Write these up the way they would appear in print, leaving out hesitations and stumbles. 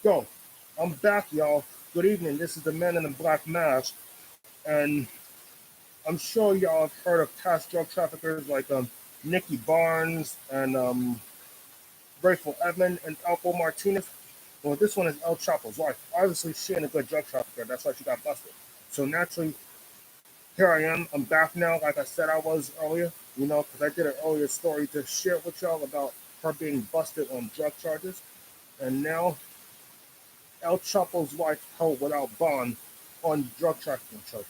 Go. I'm back, y'all. Good evening. This is the man in the black mask, and I'm sure y'all have heard of past drug traffickers like Nicky Barnes and Grateful Edmond and Alpo Martinez. Well, this one is El Chapo's wife. Obviously, she ain't a good drug trafficker. That's why she got busted. So naturally, here I am. I'm back now, like I said I was earlier. Because I did an earlier story to share with y'all about her being busted on drug charges, and now El Chapo's wife held without bond on drug trafficking charges.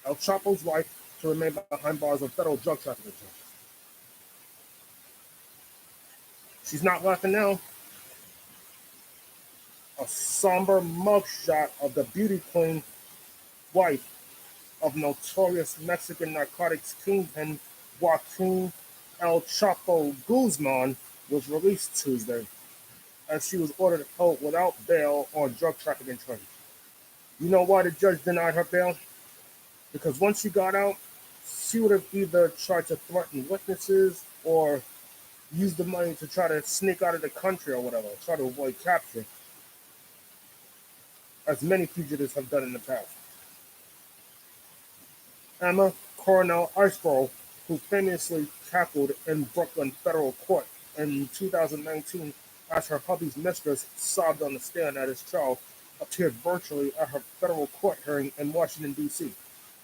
El Chapo's wife to remain behind bars on federal drug trafficking charges. She's not laughing now. A somber mugshot of the beauty queen wife of notorious Mexican narcotics kingpin Joaquin El Chapo Guzman was released Tuesday as she was ordered held without bail on drug trafficking charges. You know why the judge denied her bail? Because once she got out, she would have either tried to threaten witnesses or use the money to try to sneak out of the country or whatever, try to avoid capture, as many fugitives have done in the past. Emma Coronel Iceborough, who famously cackled in Brooklyn federal court in 2019 as her hubby's mistress sobbed on the stand at his trial, appeared virtually at her federal court hearing in Washington, D.C.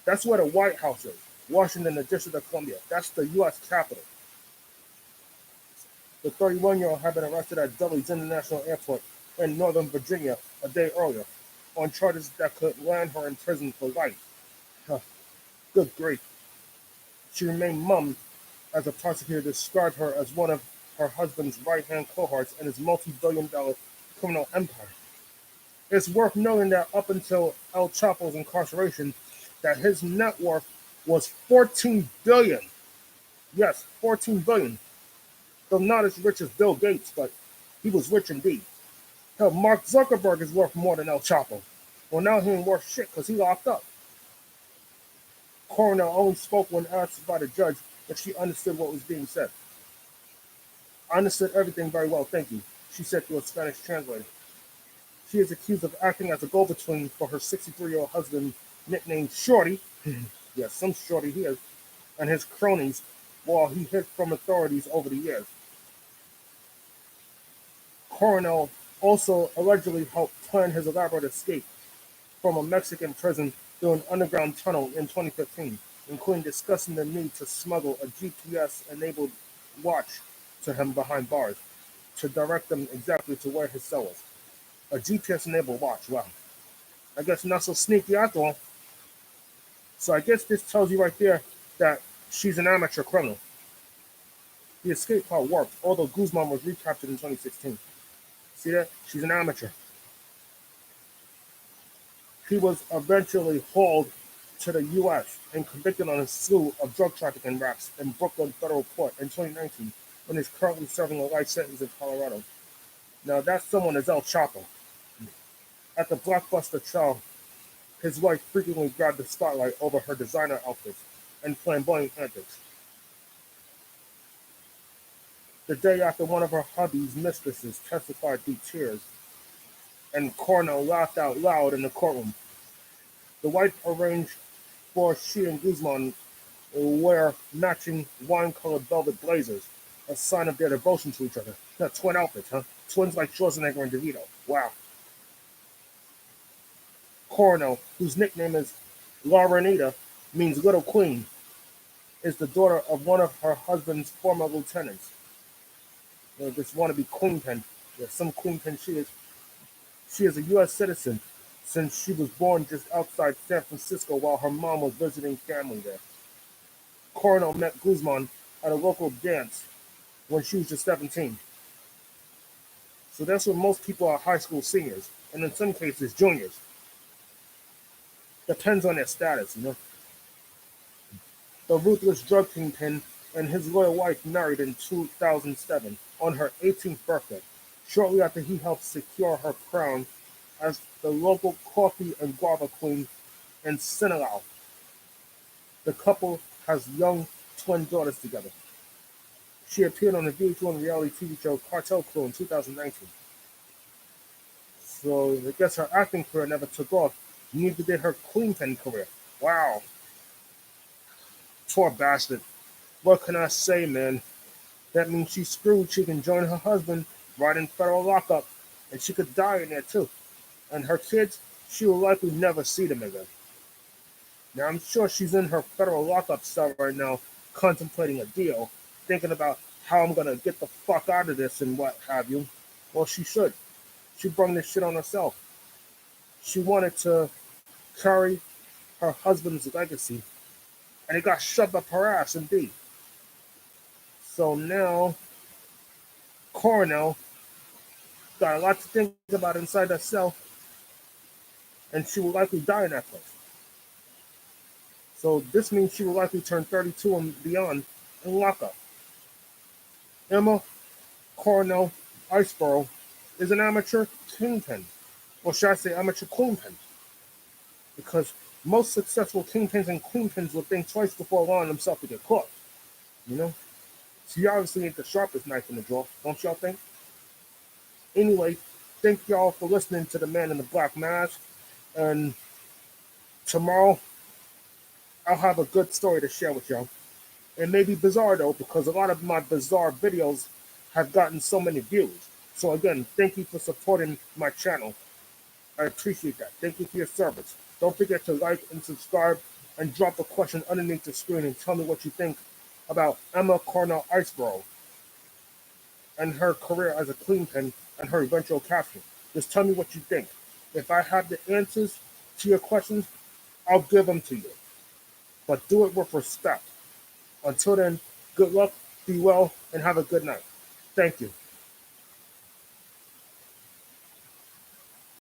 That's where the White House is, Washington, the District of Columbia. That's the U.S. Capitol. The 31-year-old had been arrested at Dulles International Airport in Northern Virginia a day earlier on charges that could land her in prison for life. Huh. Good grief. She remained mum as the prosecutor described her as one of her husband's right-hand cohorts in his multi-billion-dollar criminal empire. It's worth noting that up until El Chapo's incarceration, that his net worth was $14 billion. Yes, $14 billion. Though not as rich as Bill Gates, but he was rich indeed. Hell, Mark Zuckerberg is worth more than El Chapo. Well, now he ain't worth shit because he locked up. Coroner only spoke when asked by the judge if she understood what was being said. I understood everything very well, thank you, she said to a Spanish translator. She is accused of acting as a go-between for her 63-year-old husband, nicknamed Shorty, yes, some shorty he is, and his cronies, while he hid from authorities over the years. Coronel also allegedly helped plan his elaborate escape from a Mexican prison through an underground tunnel in 2015, including discussing the need to smuggle a GPS-enabled watch to him behind bars to direct them exactly to where his cell was. A GPS-enabled watch, wow. I guess not so sneaky after all. So I guess this tells you right there that she's an amateur criminal. The escape part worked, although Guzman was recaptured in 2016. See that? She's an amateur. He was eventually hauled to the U.S. and convicted on a slew of drug trafficking raps in Brooklyn federal court in 2019 and is currently serving a life sentence in Colorado. Now that someone is El Chapo. At the blockbuster trial, his wife frequently grabbed the spotlight over her designer outfits and flamboyant antics. The day after one of her hubby's mistresses testified through tears, and Cornell laughed out loud in the courtroom. The wife arranged for she and Guzman wear matching wine-colored velvet blazers, a sign of their devotion to each other. Twin outfits, huh? Twins like Schwarzenegger and DeVito. Wow. Coronel, whose nickname is La Renita, means Little Queen, is the daughter of one of her husband's former lieutenants. This wannabe queen pin. Yeah, some queen pin she is. She is a U.S. citizen since she was born just outside San Francisco while her mom was visiting family there. Coronel met Guzman at a local dance when she was just 17. So that's when most people are high school seniors, and in some cases juniors. Depends on their status, you know. The ruthless drug kingpin and his loyal wife married in 2007 on her 18th birthday, shortly after he helped secure her crown as the local coffee and guava queen in Sinaloa. The couple has young twin daughters together. She appeared on the VH1 reality TV show Cartel Crew in 2019. So I guess her acting career never took off. Neither did her queenpin career. Wow, poor bastard. What can I say, man? That means she's screwed. She can join her husband right in federal lockup, and she could die in there too. And her kids, she will likely never see them again. Now, I'm sure she's in her federal lockup cell right now, contemplating a deal, thinking about how I'm gonna get the fuck out of this and what have you. Well, she should. She brought this shit on herself. She wanted to carry her husband's legacy, and it got shoved up her ass, indeed. So now, Coronel got a lot to think about inside that cell, and she will likely die in that place. So this means she will likely turn 32 and beyond in lockup. Emma Coronel Iceborough is an amateur kingpin, or should I say amateur queenpin, because most successful kingpins and queenpins will think twice before allowing themselves to get caught. You know? So you obviously ain't the sharpest knife in the drawer, don't y'all think? Anyway, thank y'all for listening to the Man in the Black Mask, and tomorrow I'll have a good story to share with y'all. It may be bizarre though, because a lot of my bizarre videos have gotten so many views. So again, thank you for supporting my channel. I appreciate that. Thank you for your service. Don't forget to like and subscribe and drop a question underneath the screen and tell me what you think about Emma Cornell Iceborough and her career as a queenpin and her eventual capture. Just tell me what you think. If I have the answers to your questions, I'll give them to you. But do it with respect. Until then, good luck, be well, and have a good night. Thank you.